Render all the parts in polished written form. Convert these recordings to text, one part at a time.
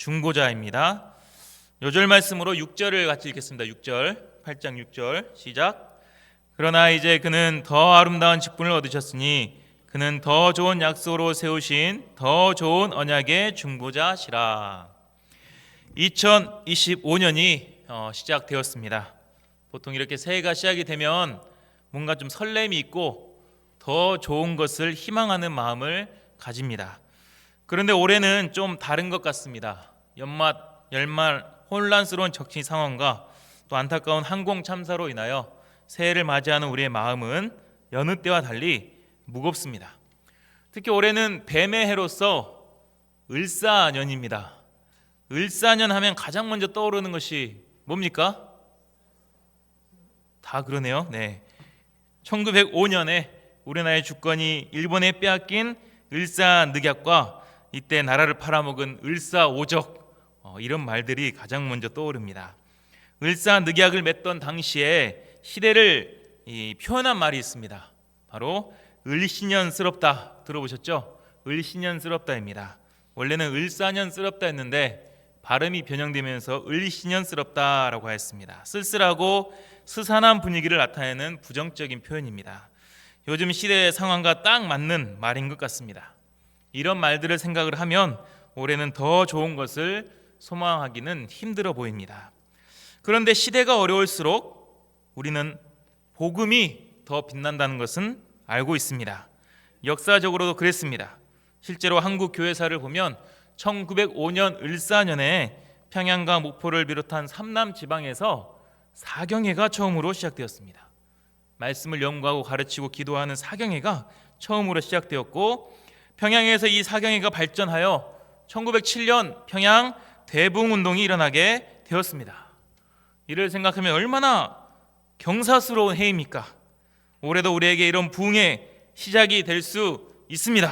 중보자입니다. 요절 말씀으로 6절을 같이 읽겠습니다. 6절, 8장 6절 시작. 그러나 이제 그는 더 아름다운 직분을 얻으셨으니 그는 더 좋은 약속으로 세우신 더 좋은 언약의 중보자시라. 2025년이 시작되었습니다. 보통 이렇게 새해가 시작이 되면 뭔가 좀 설렘이 있고 더 좋은 것을 희망하는 마음을 가집니다. 그런데 올해는 좀 다른 것 같습니다. 연말 혼란스러운 정치 상황과 또 안타까운 항공 참사로 인하여 새해를 맞이하는 우리의 마음은 여느 때와 달리 무겁습니다. 특히 올해는 뱀의 해로서 을사년입니다. 을사년 하면 가장 먼저 떠오르는 것이 뭡니까? 다 그러네요. 네. 1905년에 우리나라의 주권이 일본에 빼앗긴 을사늑약과 이때 나라를 팔아먹은 을사오적, 이런 말들이 가장 먼저 떠오릅니다. 을사늑약을 맺던 당시에 시대를 표현한 말이 있습니다. 바로 을신년스럽다. 들어보셨죠? 을신년스럽다입니다. 원래는 을사년스럽다 했는데 발음이 변형되면서 을신년스럽다라고 하였습니다. 쓸쓸하고 스산한 분위기를 나타내는 부정적인 표현입니다. 요즘 시대의 상황과 딱 맞는 말인 것 같습니다. 이런 말들을 생각을 하면 올해는 더 좋은 것을 소망하기는 힘들어 보입니다. 그런데 시대가 어려울수록 우리는 복음이 더 빛난다는 것은 알고 있습니다. 역사적으로도 그랬습니다. 실제로 한국 교회사를 보면 1905년 을사년에 평양과 목포를 비롯한 삼남 지방에서 사경회가 처음으로 시작되었습니다. 말씀을 연구하고 가르치고 기도하는 사경회가 처음으로 시작되었고, 평양에서 이 사경회가 발전하여 1907년 평양 대붕운동이 일어나게 되었습니다. 이를 생각하면 얼마나 경사스러운 해입니까? 올해도 우리에게 이런 부흥의 시작이 될 수 있습니다.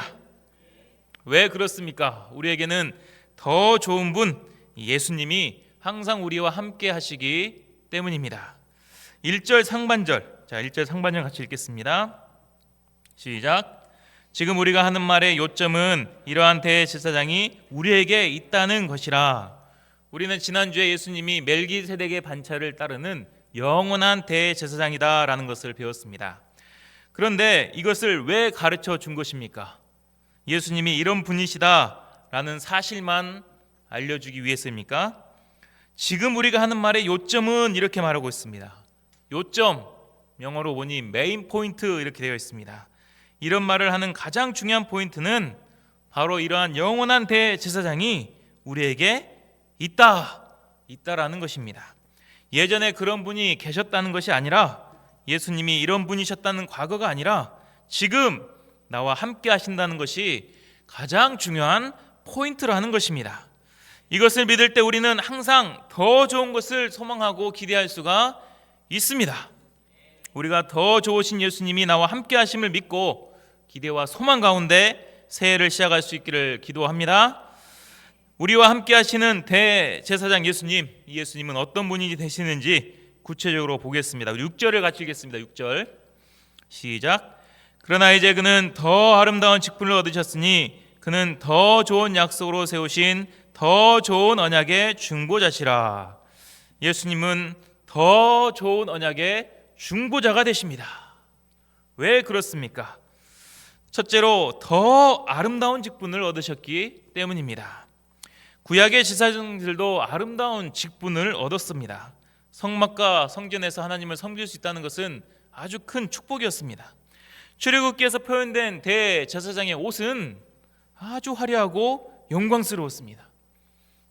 왜 그렇습니까? 우리에게는 더 좋은 분 예수님이 항상 우리와 함께 하시기 때문입니다. 1절 상반절, 1절 상반절 같이 읽겠습니다. 시작. 지금 우리가 하는 말의 요점은 이러한 대제사장이 우리에게 있다는 것이라. 우리는 지난주에 예수님이 멜기세덱의 반차를 따르는 영원한 대제사장이다라는 것을 배웠습니다. 그런데 이것을 왜 가르쳐 준 것입니까? 예수님이 이런 분이시다라는 사실만 알려주기 위해서입니까? 지금 우리가 하는 말의 요점은 이렇게 말하고 있습니다. 요점, 영어로 보니 메인 포인트 이렇게 되어 있습니다. 이런 말을 하는 가장 중요한 포인트는 바로 이러한 영원한 대제사장이 우리에게 있다라는 것입니다. 예전에 그런 분이 계셨다는 것이 아니라, 예수님이 이런 분이셨다는 과거가 아니라 지금 나와 함께 하신다는 것이 가장 중요한 포인트라는 것입니다. 이것을 믿을 때 우리는 항상 더 좋은 것을 소망하고 기대할 수가 있습니다. 우리가 더 좋으신 예수님이 나와 함께 하심을 믿고 기대와 소망 가운데 새해를 시작할 수 있기를 기도합니다. 우리와 함께 하시는 대제사장 예수님, 이 예수님은 어떤 분이 되시는지 구체적으로 보겠습니다. 6절을 같이 읽겠습니다. 6절 시작. 그러나 이제 그는 더 아름다운 직분을 얻으셨으니 그는 더 좋은 약속으로 세우신 더 좋은 언약의 중보자시라. 예수님은 더 좋은 언약의 중보자가 되십니다. 왜 그렇습니까? 첫째로 더 아름다운 직분을 얻으셨기 때문입니다. 구약의 제사장들도 아름다운 직분을 얻었습니다. 성막과 성전에서 하나님을 섬길 수 있다는 것은 아주 큰 축복이었습니다. 출애굽기에서 표현된 대제사장의 옷은 아주 화려하고 영광스러웠습니다.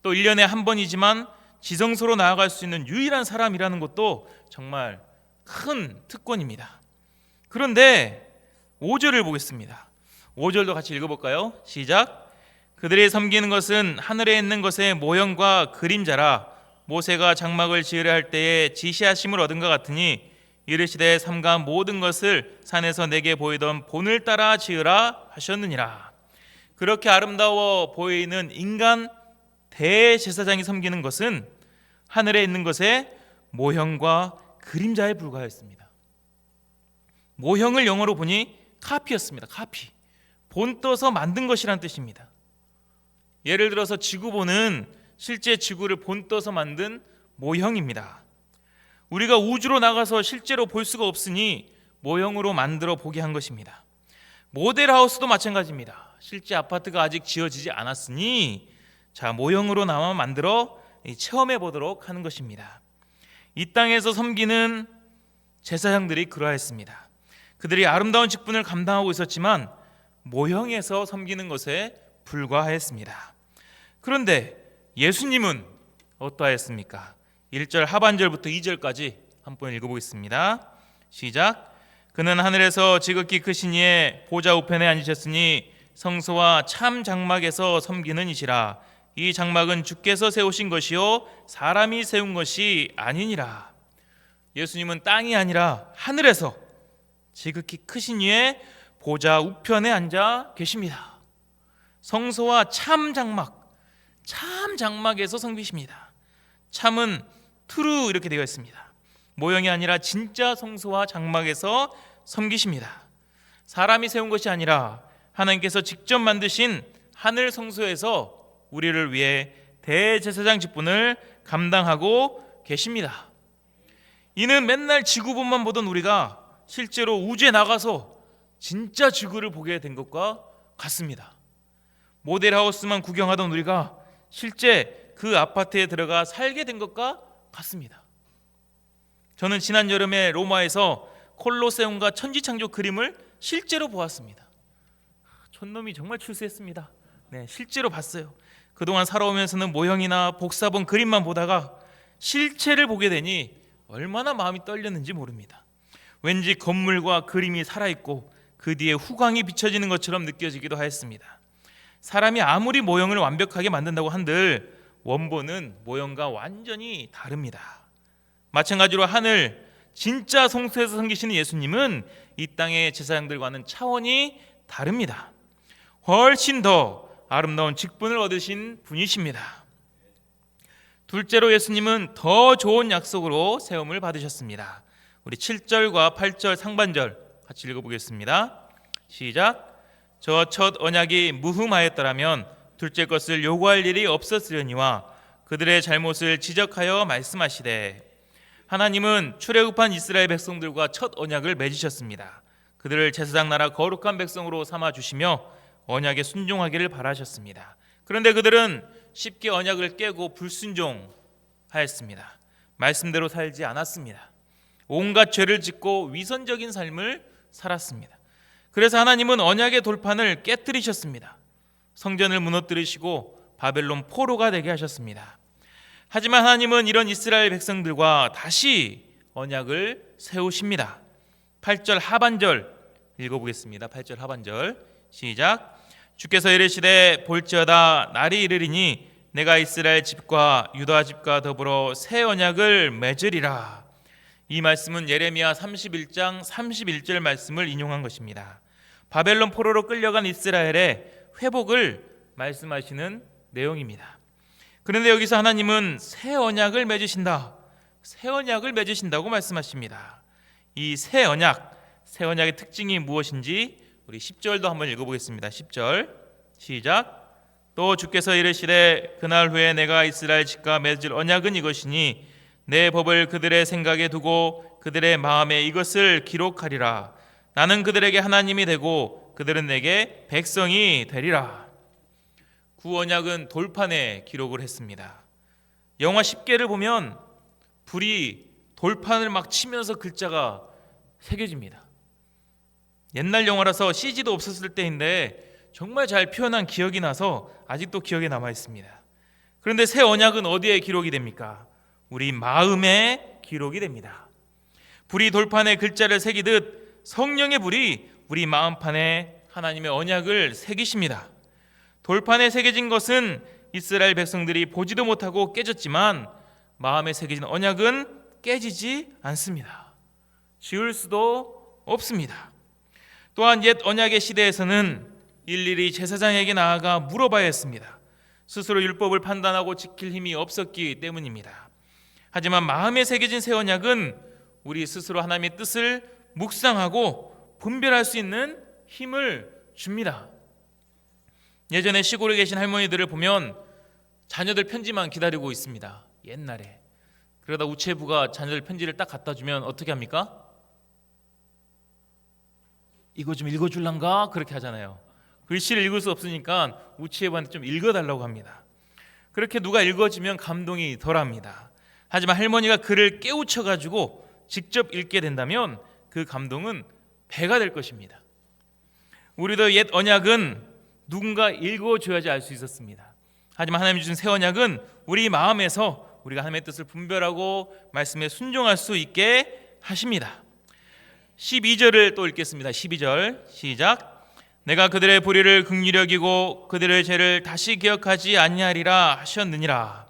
또 1년에 한 번이지만 지성소로 나아갈 수 있는 유일한 사람이라는 것도 정말 큰 특권입니다. 그런데 5절을 보겠습니다. 5절도 같이 읽어볼까요? 시작. 그들이 섬기는 것은 하늘에 있는 것의 모형과 그림자라. 모세가 장막을 지으려 할 때에 지시하심을 얻은 것 같으니 이르시되 삼가 모든 것을 산에서 내게 보이던 본을 따라 지으라 하셨느니라. 그렇게 아름다워 보이는 인간 대제사장이 섬기는 것은 하늘에 있는 것의 모형과 그림자에 불과했습니다. 모형을 영어로 보니 카피였습니다. 카피. 본 떠서 만든 것이란 뜻입니다. 예를 들어서 지구본은 실제 지구를 본떠서 만든 모형입니다. 우리가 우주로 나가서 실제로 볼 수가 없으니 모형으로 만들어 보게 한 것입니다. 모델하우스도 마찬가지입니다. 실제 아파트가 아직 지어지지 않았으니 모형으로나마 만들어 체험해 보도록 하는 것입니다. 이 땅에서 섬기는 제사장들이 그러했습니다. 그들이 아름다운 직분을 감당하고 있었지만 모형에서 섬기는 것에 불과했습니다. 그런데 예수님은 어떠하였습니까? 1절 하반절부터 2절까지 한번 읽어보겠습니다. 시작. 그는 하늘에서 지극히 크신 이의 보좌 우편에 앉으셨으니 성소와 참 장막에서 섬기는 이시라. 이 장막은 주께서 세우신 것이요 사람이 세운 것이 아니니라. 예수님은 땅이 아니라 하늘에서 지극히 크신 이의 보좌 우편에 앉아 계십니다. 성소와 참 장막에서 섬기십니다. 참은 트루 이렇게 되어 있습니다. 모형이 아니라 진짜 성소와 장막에서 섬기십니다. 사람이 세운 것이 아니라 하나님께서 직접 만드신 하늘 성소에서 우리를 위해 대제사장 직분을 감당하고 계십니다. 이는 맨날 지구본만 보던 우리가 실제로 우주에 나가서 진짜 지구를 보게 된 것과 같습니다. 모델하우스만 구경하던 우리가 실제 그 아파트에 들어가 살게 된 것과 같습니다. 저는 지난 여름에 로마에서 콜로세움과 천지창조 그림을 실제로 보았습니다. 촌놈이 정말 출세했습니다. 실제로 봤어요. 그동안 살아오면서는 모형이나 복사본 그림만 보다가 실체를 보게 되니 얼마나 마음이 떨렸는지 모릅니다. 왠지 건물과 그림이 살아있고 그 뒤에 후광이 비춰지는 것처럼 느껴지기도 하였습니다. 사람이 아무리 모형을 완벽하게 만든다고 한들 원본은 모형과 완전히 다릅니다. 마찬가지로 하늘 진짜 성소에서 섬기시는 예수님은 이 땅의 제사장들과는 차원이 다릅니다. 훨씬 더 아름다운 직분을 얻으신 분이십니다. 둘째로 예수님은 더 좋은 약속으로 세움을 받으셨습니다. 우리 7절과 8절 상반절 같이 읽어보겠습니다. 시작. 저 첫 언약이 무흠하였더라면 둘째 것을 요구할 일이 없었으려니와 그들의 잘못을 지적하여 말씀하시되 하나님은 출애굽한 이스라엘 백성들과 첫 언약을 맺으셨습니다. 그들을 제사장 나라 거룩한 백성으로 삼아 주시며 언약에 순종하기를 바라셨습니다. 그런데 그들은 쉽게 언약을 깨고 불순종하였습니다. 말씀대로 살지 않았습니다. 온갖 죄를 짓고 위선적인 삶을 살았습니다. 그래서 하나님은 언약의 돌판을 깨뜨리셨습니다. 성전을 무너뜨리시고 바벨론 포로가 되게 하셨습니다. 하지만 하나님은 이런 이스라엘 백성들과 다시 언약을 세우십니다. 8절 하반절 읽어보겠습니다. 8절 하반절 시작. 주께서 이르시되 볼지어다 날이 이르리니 내가 이스라엘 집과 유다 집과 더불어 새 언약을 맺으리라. 이 말씀은 예레미야 31장 31절 말씀을 인용한 것입니다. 바벨론 포로로 끌려간 이스라엘의 회복을 말씀하시는 내용입니다. 그런데 여기서 하나님은 새 언약을 맺으신다고 말씀하십니다. 이 새 언약의 특징이 무엇인지 우리 10절도 한번 읽어보겠습니다. 10절 시작. 또 주께서 이르시되 그날 후에 내가 이스라엘 집과 맺을 언약은 이것이니 내 법을 그들의 생각에 두고 그들의 마음에 이것을 기록하리라. 나는 그들에게 하나님이 되고 그들은 내게 백성이 되리라. 구언약은 돌판에 기록을 했습니다. 영화 10개를 보면 불이 돌판을 막 치면서 글자가 새겨집니다. 옛날 영화라서 CG도 없었을 때인데 정말 잘 표현한 기억이 나서 아직도 기억에 남아 있습니다. 그런데 새 언약은 어디에 기록이 됩니까? 우리 마음에 기록이 됩니다. 불이 돌판에 글자를 새기듯 성령의 불이 우리 마음판에 하나님의 언약을 새기십니다. 돌판에 새겨진 것은 이스라엘 백성들이 보지도 못하고 깨졌지만 마음에 새겨진 언약은 깨지지 않습니다. 지울 수도 없습니다. 또한 옛 언약의 시대에서는 일일이 제사장에게 나아가 물어봐야 했습니다. 스스로 율법을 판단하고 지킬 힘이 없었기 때문입니다. 하지만 마음에 새겨진 새 언약은 우리 스스로 하나님의 뜻을 묵상하고 분별할 수 있는 힘을 줍니다. 예전에 시골에 계신 할머니들을 보면 자녀들 편지만 기다리고 있습니다. 옛날에. 그러다 우체부가 자녀들 편지를 딱 갖다 주면 어떻게 합니까? 이거 좀 읽어줄란가? 그렇게 하잖아요. 글씨를 읽을 수 없으니까 우체부한테 좀 읽어달라고 합니다. 그렇게 누가 읽어주면 감동이 덜합니다. 하지만 할머니가 글을 깨우쳐가지고 직접 읽게 된다면 그 감동은 배가 될 것입니다. 우리도 옛 언약은 누군가 읽어줘야지 알 수 있었습니다. 하지만 하나님이 주신 새 언약은 우리 마음에서 우리가 하나님의 뜻을 분별하고 말씀에 순종할 수 있게 하십니다. 12절을 또 읽겠습니다. 12절 시작. 내가 그들의 불의를 긍휼히 여기고 그들의 죄를 다시 기억하지 아니하리라 하셨느니라.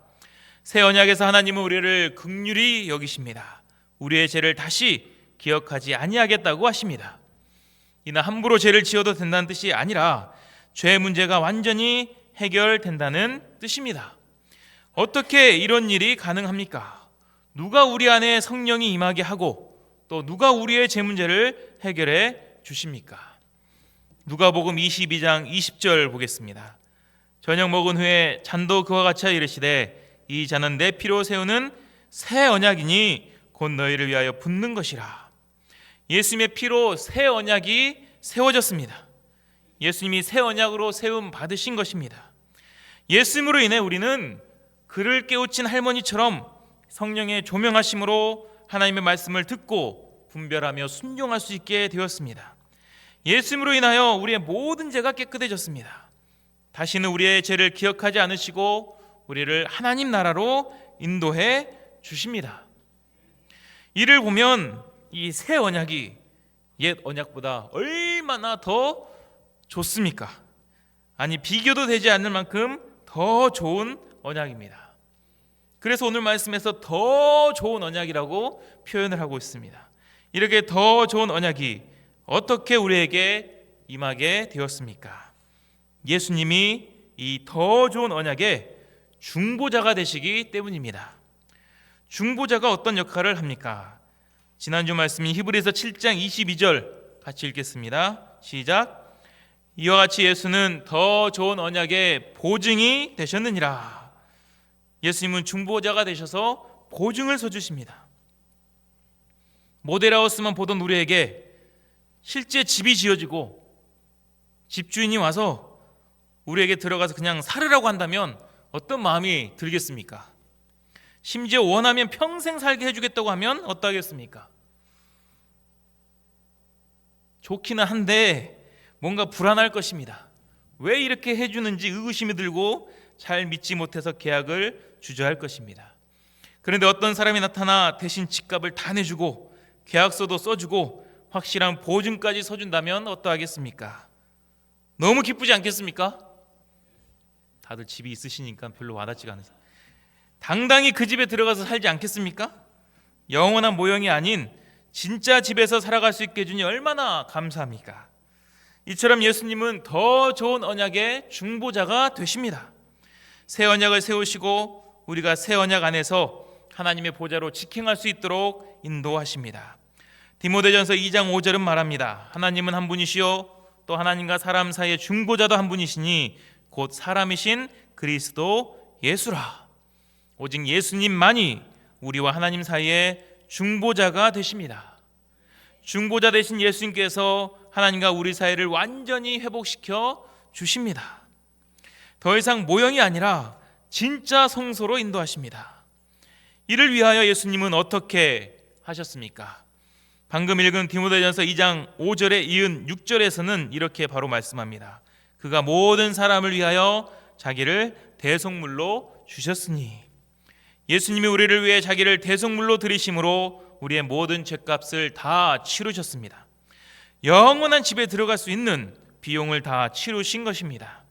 새 언약에서 하나님은 우리를 긍휼히 여기십니다. 우리의 죄를 다시 기억하지 아니하겠다고 하십니다. 이는 함부로 죄를 지어도 된다는 뜻이 아니라 죄 문제가 완전히 해결된다는 뜻입니다. 어떻게 이런 일이 가능합니까? 누가 우리 안에 성령이 임하게 하고 또 누가 우리의 죄 문제를 해결해 주십니까? 누가복음 22장 20절 보겠습니다. 저녁 먹은 후에 잔도 그와 같이 이르시되 이 잔은 내 피로 세우는 새 언약이니 곧 너희를 위하여 붓는 것이라. 예수님의 피로 새 언약이 세워졌습니다. 예수님이 새 언약으로 세움 받으신 것입니다. 예수님으로 인해 우리는 그를 깨우친 할머니처럼 성령의 조명하심으로 하나님의 말씀을 듣고 분별하며 순종할 수 있게 되었습니다. 예수님으로 인하여 우리의 모든 죄가 깨끗해졌습니다. 다시는 우리의 죄를 기억하지 않으시고 우리를 하나님 나라로 인도해 주십니다. 이를 보면 이 새 언약이 옛 언약보다 얼마나 더 좋습니까? 아니 비교도 되지 않을 만큼 더 좋은 언약입니다. 그래서 오늘 말씀에서 더 좋은 언약이라고 표현을 하고 있습니다. 이렇게 더 좋은 언약이 어떻게 우리에게 임하게 되었습니까? 예수님이 이 더 좋은 언약의 중보자가 되시기 때문입니다. 중보자가 어떤 역할을 합니까? 지난주 말씀인 히브리서 7장 22절 같이 읽겠습니다. 시작. 이와 같이 예수는 더 좋은 언약의 보증이 되셨느니라. 예수님은 중보자가 되셔서 보증을 서주십니다. 모델하우스만 보던 우리에게 실제 집이 지어지고 집주인이 와서 우리에게 들어가서 그냥 살으라고 한다면 어떤 마음이 들겠습니까? 심지어 원하면 평생 살게 해주겠다고 하면 어떠하겠습니까? 좋기는 한데 뭔가 불안할 것입니다. 왜 이렇게 해주는지 의구심이 들고 잘 믿지 못해서 계약을 주저할 것입니다. 그런데 어떤 사람이 나타나 대신 집값을 다 내주고 계약서도 써주고 확실한 보증까지 서준다면 어떠하겠습니까? 너무 기쁘지 않겠습니까? 다들 집이 있으시니까 별로 와닿지가 않으세요. 당당히 그 집에 들어가서 살지 않겠습니까? 영원한 모형이 아닌 진짜 집에서 살아갈 수 있게 해주니 얼마나 감사합니까? 이처럼 예수님은 더 좋은 언약의 중보자가 되십니다. 새 언약을 세우시고 우리가 새 언약 안에서 하나님의 보좌로 직행할 수 있도록 인도하십니다. 디모데전서 2장 5절은 말합니다. 하나님은 한 분이시요 또 하나님과 사람 사이의 중보자도 한 분이시니 곧 사람이신 그리스도 예수라. 오직 예수님만이 우리와 하나님 사이의 중보자가 되십니다. 중보자 되신 예수님께서 하나님과 우리 사이를 완전히 회복시켜 주십니다. 더 이상 모형이 아니라 진짜 성소로 인도하십니다. 이를 위하여 예수님은 어떻게 하셨습니까? 방금 읽은 디모데전서 2장 5절에 이은 6절에서는 이렇게 바로 말씀합니다. 그가 모든 사람을 위하여 자기를 대속물로 주셨으니. 예수님이 우리를 위해 자기를 대속물로 드리심으로 우리의 모든 죄값을 다 치르셨습니다. 영원한 집에 들어갈 수 있는 비용을 다 치르신 것입니다.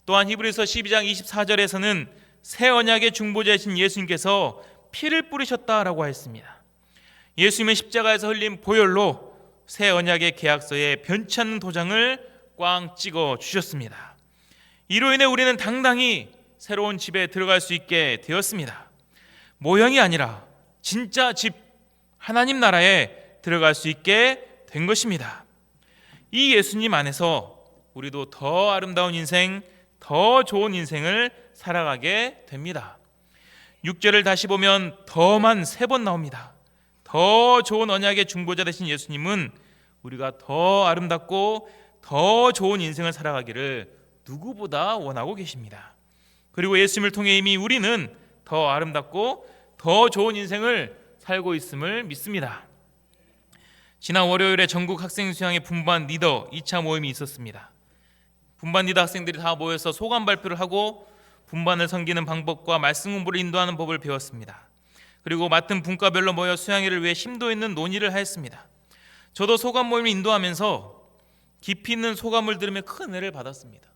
또한 히브리서 12장 24절에서는 새 언약의 중보자이신 예수님께서 피를 뿌리셨다라고 했습니다. 예수님의 십자가에서 흘린 보혈로 새 언약의 계약서에 변치 않는 도장을 꽝 찍어 주셨습니다. 이로 인해 우리는 당당히 새로운 집에 들어갈 수 있게 되었습니다. 모형이 아니라 진짜 집, 하나님 나라에 들어갈 수 있게 된 것입니다. 이 예수님 안에서 우리도 더 아름다운 인생, 더 좋은 인생을 살아가게 됩니다. 6절을 다시 보면 더만 3번 나옵니다. 더 좋은 언약의 중보자 되신 예수님은 우리가 더 아름답고 더 좋은 인생을 살아가기를 누구보다 원하고 계십니다. 그리고 예수님을 통해 이미 우리는 더 아름답고 더 좋은 인생을 살고 있음을 믿습니다. 지난 월요일에 전국 학생 수양회 분반 리더 2차 모임이 있었습니다. 분반 리더 학생들이 다 모여서 소감 발표를 하고 분반을 섬기는 방법과 말씀 공부를 인도하는 법을 배웠습니다. 그리고 맡은 분과별로 모여 수양회를 위해 심도 있는 논의를 하였습니다. 저도 소감 모임을 인도하면서 깊이 있는 소감을 들으며 큰 은혜를 받았습니다.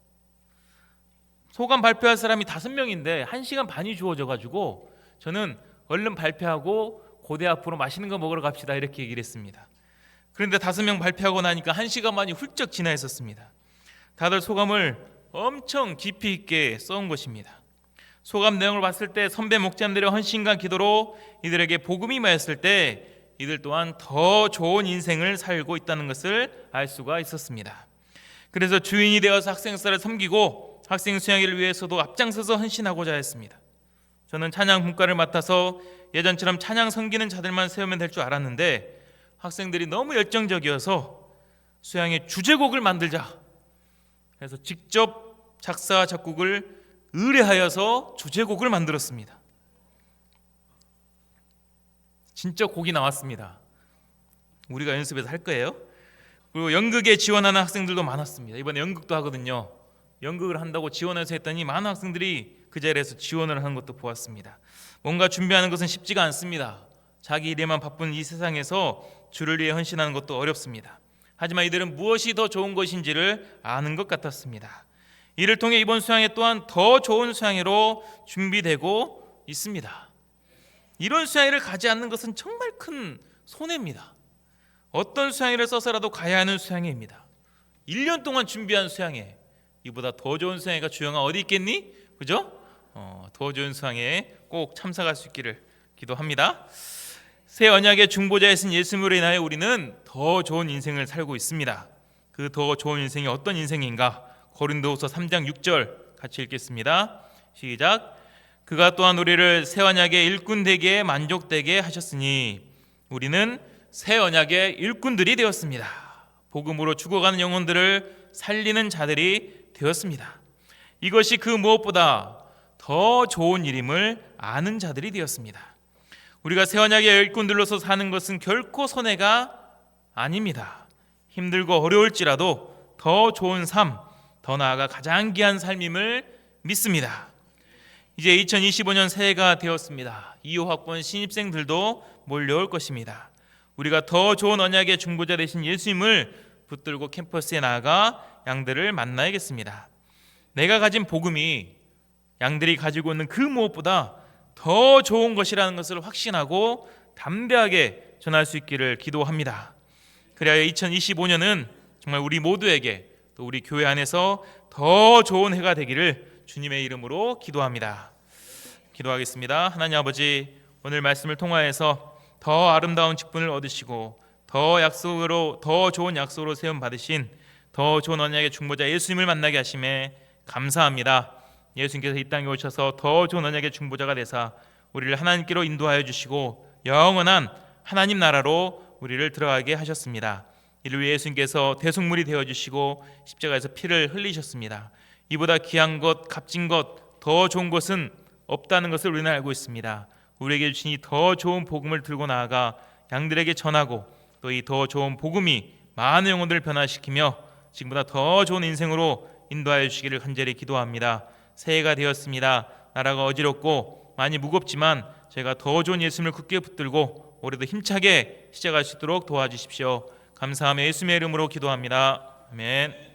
소감 발표할 사람이 5명인데 1시간 반이 주어져가지고 저는 얼른 발표하고 고대 앞으로 맛있는 거 먹으러 갑시다 이렇게 얘기를 했습니다. 그런데 5명 발표하고 나니까 1시간 반이 훌쩍 지나 있었습니다. 다들 소감을 엄청 깊이 있게 써온 것입니다. 소감 내용을 봤을 때 선배 목자님들의 헌신과 기도로 이들에게 복음이 임하였을 때 이들 또한 더 좋은 인생을 살고 있다는 것을 알 수가 있었습니다. 그래서 주인이 되어서 학생사를 섬기고 학생 수양회를 위해서도 앞장서서 헌신하고자 했습니다. 저는 찬양 분과를 맡아서 예전처럼 찬양 섬기는 자들만 세우면 될 줄 알았는데 학생들이 너무 열정적이어서 수양회 주제곡을 만들자 그래서 직접 작사 작곡을 의뢰하여서 주제곡을 만들었습니다. 진짜 곡이 나왔습니다. 우리가 연습해서 할 거예요. 그리고 연극에 지원하는 학생들도 많았습니다. 이번에 연극도 하거든요. 연극을 한다고 지원해서 했더니 많은 학생들이 그 자리에서 지원을 하는 것도 보았습니다. 뭔가 준비하는 것은 쉽지가 않습니다. 자기 일에만 바쁜 이 세상에서 주를 위해 헌신하는 것도 어렵습니다. 하지만 이들은 무엇이 더 좋은 것인지를 아는 것 같았습니다. 이를 통해 이번 수양회 또한 더 좋은 수양회로 준비되고 있습니다. 이런 수양회를 가지 않는 것은 정말 큰 손해입니다. 어떤 수양회를 써서라도 가야 하는 수양회입니다. 1년 동안 준비한 수양회, 이보다 더 좋은 수양회가 주영아 어디 있겠니? 그죠? 더 좋은 수양회에 꼭 참석할 수 있기를 기도합니다. 새 언약의 중보자이신 예수님으로 인하여 우리는 더 좋은 인생을 살고 있습니다. 그 더 좋은 인생이 어떤 인생인가? 고린도후서 3장 6절 같이 읽겠습니다. 시작. 그가 또한 우리를 새 언약의 일꾼 되기에 만족되게 하셨으니 우리는 새 언약의 일꾼들이 되었습니다. 복음으로 죽어가는 영혼들을 살리는 자들이 되었습니다. 이것이 그 무엇보다 더 좋은 일임을 아는 자들이 되었습니다. 우리가 새 언약의 일꾼들로서 사는 것은 결코 손해가 아닙니다. 힘들고 어려울지라도 더 좋은 삶, 더 나아가 가장 귀한 삶임을 믿습니다. 이제 2025년 새해가 되었습니다. 2호 학번 신입생들도 몰려올 것입니다. 우리가 더 좋은 언약의 중보자 되신 예수님을 붙들고 캠퍼스에 나아가 양들을 만나야겠습니다. 내가 가진 복음이 양들이 가지고 있는 그 무엇보다 더 좋은 것이라는 것을 확신하고 담대하게 전할 수 있기를 기도합니다. 그래야 2025년은 정말 우리 모두에게 또 우리 교회 안에서 더 좋은 해가 되기를 주님의 이름으로 기도합니다. 기도하겠습니다. 하나님 아버지, 오늘 말씀을 통하여서 더 아름다운 직분을 얻으시고 더 좋은 약속으로 세움 받으신 더 좋은 언약의 중보자 예수님을 만나게 하심에 감사합니다. 예수님께서 이 땅에 오셔서 더 좋은 언약의 중보자가 되사 우리를 하나님께로 인도하여 주시고 영원한 하나님 나라로 우리를 들어가게 하셨습니다. 이를 위해 예수님께서 대속물이 되어주시고 십자가에서 피를 흘리셨습니다. 이보다 귀한 것, 값진 것, 더 좋은 것은 없다는 것을 우리는 알고 있습니다. 우리에게 주신 이 더 좋은 복음을 들고 나아가 양들에게 전하고 또 이 더 좋은 복음이 많은 영혼들을 변화시키며 지금보다 더 좋은 인생으로 인도하여 주시기를 간절히 기도합니다. 새해가 되었습니다. 나라가 어지럽고 많이 무겁지만 저희가 더 좋은 예수님을 굳게 붙들고 올해도 힘차게 시작할 수 있도록 도와주십시오. 감사하며 예수님의 이름으로 기도합니다. 아멘.